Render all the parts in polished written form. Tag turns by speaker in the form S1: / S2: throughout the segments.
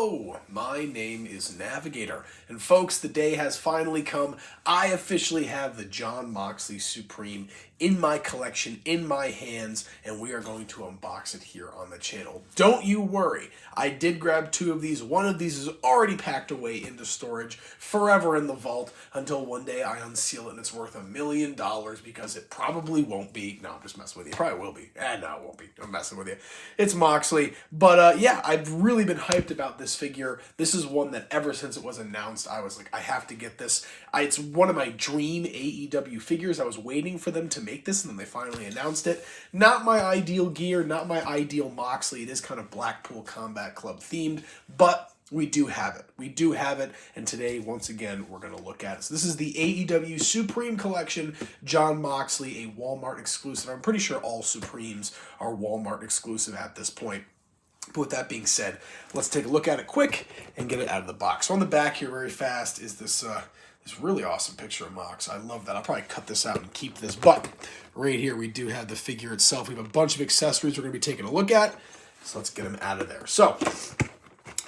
S1: Hello, my name is Navigator, and folks, the day has finally come. I officially have the Jon Moxley Supreme in my collection, in my hands, and we are going to unbox it here on the channel. Don't you worry, I did grab two of these. One of these is already packed away into storage, forever in the vault, until one day I unseal it and it's worth $1 million, because it probably won't be. No, I'm just messing with you. It probably will be. No, it won't be. I'm messing with you. It's Moxley, but yeah, I've really been hyped about this figure. This is one that ever since it was announced, I was like, I have to get this. It's one of my dream AEW figures. I was waiting for them to make this, and then they finally announced it. Not my ideal gear, not my ideal Moxley. It is kind of Blackpool Combat Club themed, but we do have it. We do have it, and today, once again, we're going to look at it. So this is the AEW Supreme Collection, Jon Moxley, a Walmart exclusive. I'm pretty sure all Supremes are Walmart exclusive at this point. But with that being said, let's take a look at it quick and get it out of the box. So on the back here, very fast, is this really awesome picture of Mox. I love that. I'll probably cut this out and keep this. But right here, we do have the figure itself. We have a bunch of accessories we're going to be taking a look at. So let's get them out of there. So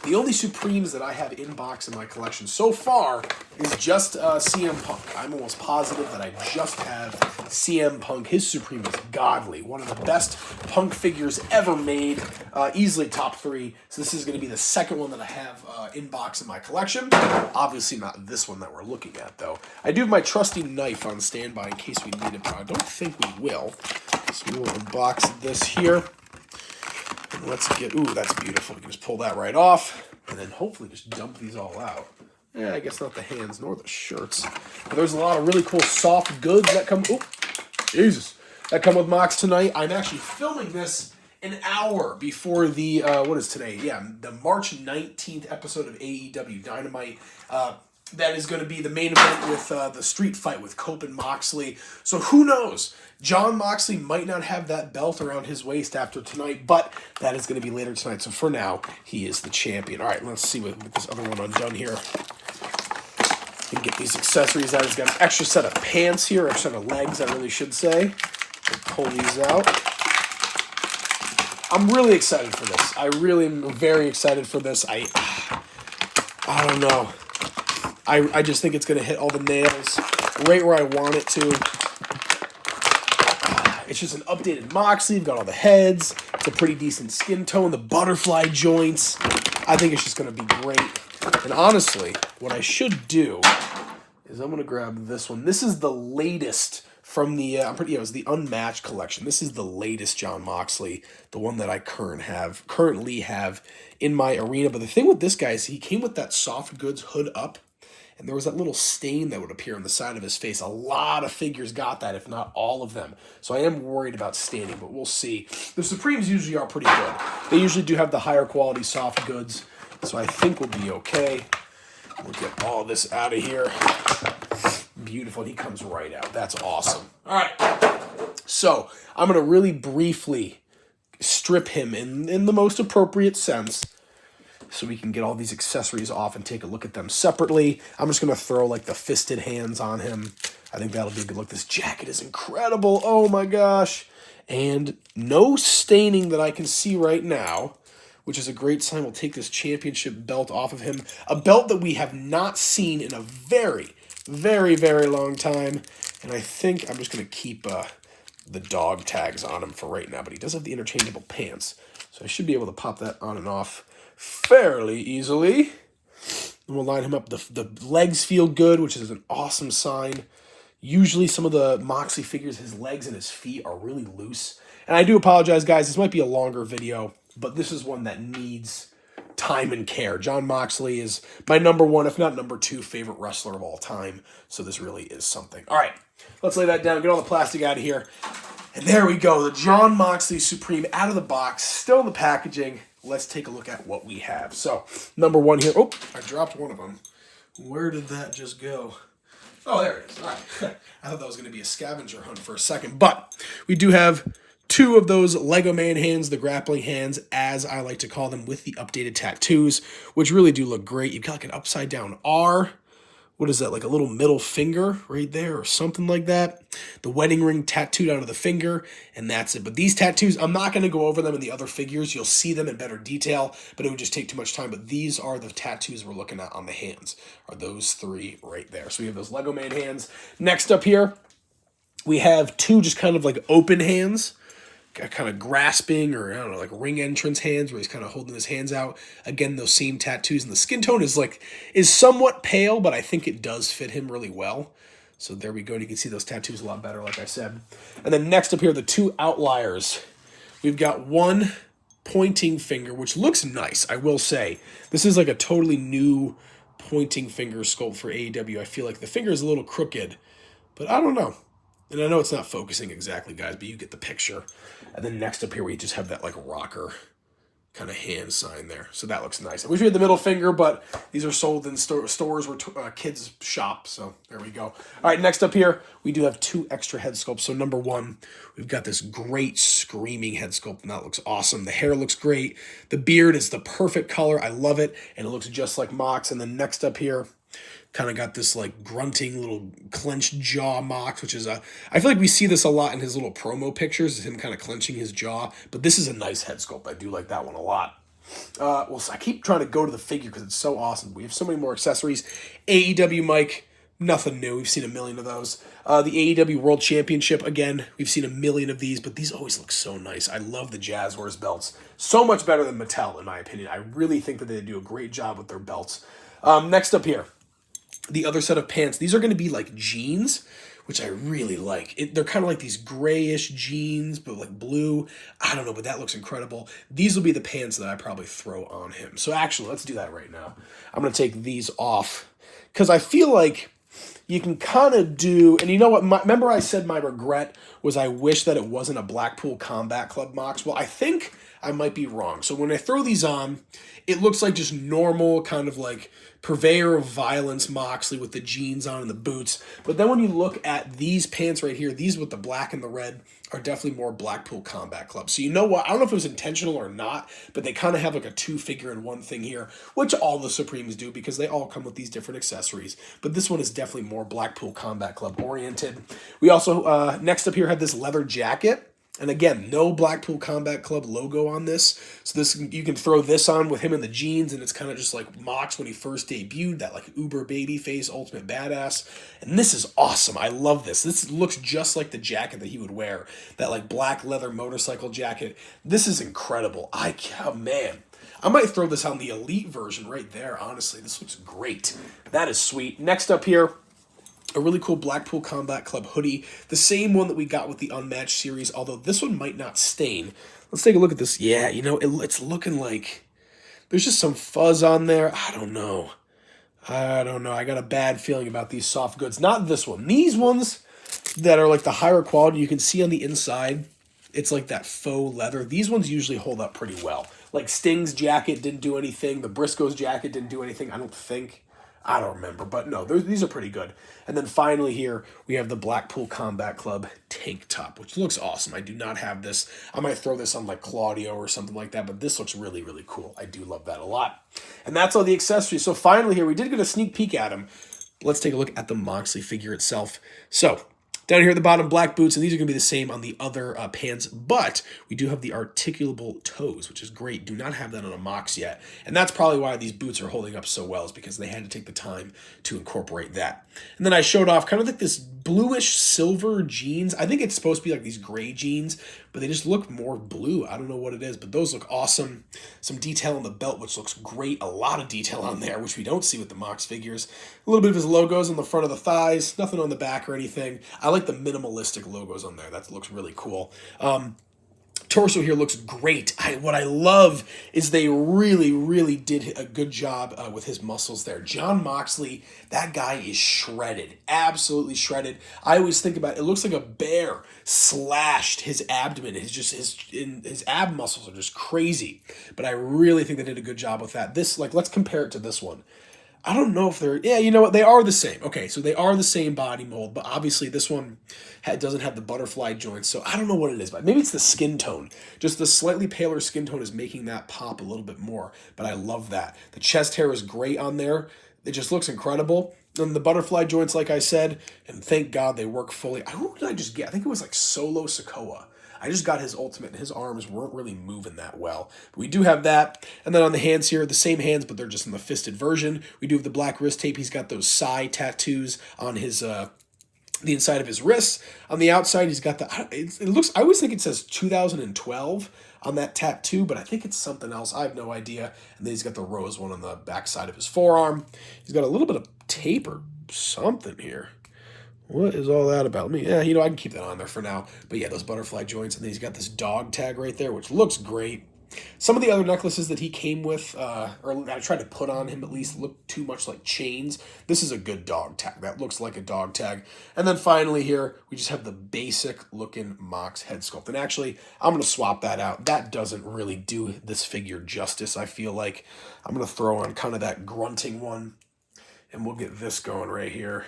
S1: the only Supremes that I have in box in my collection so far is just CM Punk. I'm almost positive that I just have CM Punk. His Supreme is godly. One of the best Punk figures ever made. Easily top 3. So this is going to be the second one that I have in box in my collection. Obviously not this one that we're looking at, though. I do have my trusty knife on standby in case we need it, but I don't think we will. So we will unbox this here. And let's get, ooh, that's beautiful. We can just pull that right off, and then hopefully just dump these all out. Yeah, I guess not the hands nor the shirts. But there's a lot of really cool soft goods that come, oh, Jesus, that come with Mox tonight. I'm actually filming this an hour before the, what is today? Yeah, the March 19th episode of AEW Dynamite. That is going to be the main event with the street fight with Cope and Moxley. So who knows? Jon Moxley might not have that belt around his waist after tonight, but that is going to be later tonight. So for now, he is the champion. All right, let's see what this other one undone here. And get these accessories out. He's got an extra set of pants here, extra set of legs, I really should say. We'll pull these out. I'm really excited for this. I really am very excited for this. I don't know. I just think it's going to hit all the nails right where I want it to. It's just an updated Moxley. You've got all the heads. It's a pretty decent skin tone. The butterfly joints. I think it's just going to be great. And honestly, what I should do is I'm going to grab this one. This is the latest from the, it was the Unmatched collection. This is the latest Jon Moxley, the one that I currently have in my arena. But the thing with this guy is he came with that soft goods hood up, and there was that little stain that would appear on the side of his face. A lot of figures got that, if not all of them. So I am worried about staining, but we'll see. The Supremes usually are pretty good. They usually do have the higher quality soft goods, so I think we'll be okay. We'll get all this out of here. Beautiful. He comes right out. That's awesome. All right. So I'm going to really briefly strip him in the most appropriate sense, so we can get all these accessories off and take a look at them separately. I'm just going to throw like the fisted hands on him. I think that'll be a good look. This jacket is incredible. Oh my gosh. And no staining that I can see right now, which is a great sign. We'll take this championship belt off of him. A belt that we have not seen in a very, very, very long time. And I think I'm just going to keep the dog tags on him for right now. But he does have the interchangeable pants, so I should be able to pop that on and off fairly easily. And we'll line him up. The legs feel good, which is an awesome sign. Usually some of the Moxley figures, his legs and his feet are really loose. And I do apologize, guys. This might be a longer video, but this is one that needs time and care. Jon Moxley is my number 1, if not number 2, favorite wrestler of all time. So this really is something. All right, let's lay that down. Get all the plastic out of here. And there we go. The Jon Moxley Supreme out of the box, still in the packaging. Let's take a look at what we have. So, number 1 here. Oh, I dropped one of them. Where did that just go? Oh, there it is. All right. I thought that was going to be a scavenger hunt for a second. But we do have 2 of those Lego Man hands, the grappling hands, as I like to call them, with the updated tattoos, which really do look great. You've got like an upside-down R what is that, like a little middle finger right there or something like that. The wedding ring tattooed onto the finger, and that's it. But these tattoos, I'm not going to go over them in the other figures. You'll see them in better detail, but it would just take too much time. But these are the tattoos we're looking at on the hands, are those three right there. So we have those Lego made hands. Next up here, we have two just kind of like open hands, kind of grasping, or I don't know, like ring entrance hands where he's kind of holding his hands out. Again, those same tattoos, and the skin tone is somewhat pale, but I think it does fit him really well. So there we go, and you can see those tattoos a lot better, like I said. And then next up here, the two outliers. We've got one pointing finger, which looks nice, I will say. This is like a totally new pointing finger sculpt for AEW. I feel like the finger is a little crooked, but I don't know. And I know it's not focusing exactly, guys, but you get the picture. And then next up here, we just have that like rocker kind of hand sign there. So that looks nice. I wish we had the middle finger, but these are sold in stores where kids shop. So there we go. All right, next up here, we do have two extra head sculpts. So number one, we've got this great screaming head sculpt, and that looks awesome. The hair looks great. The beard is the perfect color. I love it, and it looks just like Mox. And then next up here, kind of got this like grunting little clenched jaw Mox, which is I feel like we see this a lot in his little promo pictures, is him kind of clenching his jaw. But this is a nice head sculpt. I do like that one a lot. Well, so I keep trying to go to the figure because it's so awesome. We have so many more accessories. AEW mic, nothing new. We've seen a million of those. The AEW World Championship, again, we've seen a million of these, but these always look so nice. I love the Jazzwares belts. So much better than Mattel, in my opinion. I really think that they do a great job with their belts. Next up here, the other set of pants. These are going to be like jeans, which I really like. They're kind of like these grayish jeans, but like blue. I don't know, but that looks incredible. These will be the pants that I probably throw on him. So actually, let's do that right now. I'm going to take these off because I feel like you can kind of do, and you know what, remember I said my regret was I wish that it wasn't a Blackpool Combat Club Mox? Well, I think I might be wrong. So when I throw these on, it looks like just normal kind of like purveyor of violence Moxley with the jeans on and the boots. But then when you look at these pants right here, these with the black and the red are definitely more Blackpool Combat Club. So you know what? I don't know if it was intentional or not, but they kind of have like a two figure in one thing here, which all the Supremes do because they all come with these different accessories. But this one is definitely more Blackpool Combat Club oriented. We also, next up here, have this leather jacket. And again, no Blackpool Combat Club logo on this. So this, you can throw this on with him in the jeans, and it's kind of just like Mox when he first debuted, that like uber babyface, ultimate badass. And this is awesome. I love this. This looks just like the jacket that he would wear, that like black leather motorcycle jacket. This is incredible. Oh man. I might throw this on the Elite version right there, honestly. This looks great. That is sweet. Next up here, a really cool Blackpool Combat Club hoodie. The same one that we got with the Unmatched series, although this one might not stain. Let's take a look at this. Yeah, you know, it's looking like there's just some fuzz on there. I don't know. I got a bad feeling about these soft goods. Not this one. These ones that are like the higher quality, you can see on the inside, it's like that faux leather. These ones usually hold up pretty well. Like Sting's jacket didn't do anything. The Briscoe's jacket didn't do anything, I don't think. I don't remember, but no, these are pretty good. And then finally here, we have the Blackpool Combat Club tank top, which looks awesome. I do not have this. I might throw this on like Claudio or something like that, but this looks really, really cool. I do love that a lot. And that's all the accessories. So finally here, we did get a sneak peek at him. Let's take a look at the Moxley figure itself. So down here at the bottom, black boots, and these are going to be the same on the other pants, but we do have the articulable toes, which is great. Do not have that on a Mox yet, and that's probably why these boots are holding up so well, is because they had to take the time to incorporate that. And then I showed off kind of like this bluish silver jeans. I think it's supposed to be like these gray jeans, but they just look more blue. I don't know what it is, but those look awesome. Some detail on the belt, which looks great. A lot of detail on there, which we don't see with the Mox figures. A little bit of his logos on the front of the thighs, nothing on the back or anything. I like the minimalistic logos on there. That looks really cool. Torso here looks great. What I love is they really, really did a good job with his muscles there. Jon Moxley, that guy is shredded, absolutely shredded. I always think about it looks like a bear slashed his abdomen. His ab muscles are just crazy. But I really think they did a good job with that. This, like, let's compare it to this one. I don't know if they're, yeah, you know what, they are the same. Okay, so they are the same body mold, but obviously this one doesn't have the butterfly joints, so I don't know what it is, but maybe it's the skin tone. Just the slightly paler skin tone is making that pop a little bit more, but I love that. The chest hair is great on there. It just looks incredible. And the butterfly joints, like I said, and thank God they work fully. Who did I just get? I think it was like Solo Sokoa. I just got his ultimate, and his arms weren't really moving that well. But we do have that. And then on the hands here, the same hands, but they're just in the fisted version. We do have the black wrist tape. He's got those Psy tattoos on his the inside of his wrists. On the outside, he's got the. It looks. I always think it says 2012 on that tattoo, but I think it's something else. I have no idea. And then he's got the rose one on the backside of his forearm. He's got a little bit of tape or something here. What is all that about? Me, yeah, I can keep that on there for now. But yeah, those butterfly joints, and then he's got this dog tag right there, which looks great. Some of the other necklaces that he came with, or that I tried to put on him at least, look too much like chains. This is a good dog tag. That looks like a dog tag. And then finally here, we just have the basic looking Mox head sculpt. And actually, I'm going to swap that out. That doesn't really do this figure justice, I feel like. I'm going to throw on kind of that grunting one, and we'll get this going right here.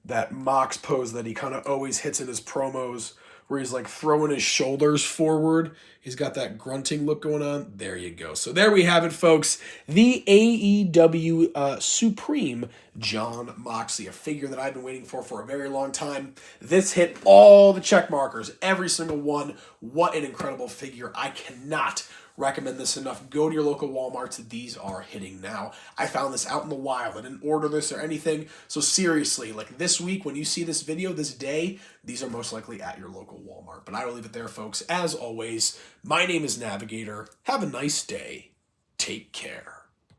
S1: That Mox pose that he kind of always hits in his promos, where he's like throwing his shoulders forward. He's got that grunting look going on. There you go. So there we have it, folks. The AEW Supreme Jon Moxley, a figure that I've been waiting for a very long time. This hit all the check markers, every single one. What an incredible figure. I cannot recommend this enough. Go to your local Walmarts. These are hitting now. I found this out in the wild. I didn't order this or anything. So seriously, like this week, when you see this video, this day, these are most likely at your local Walmart. But I will leave it there, folks. As always, my name is Navigator. Have a nice day. Take care.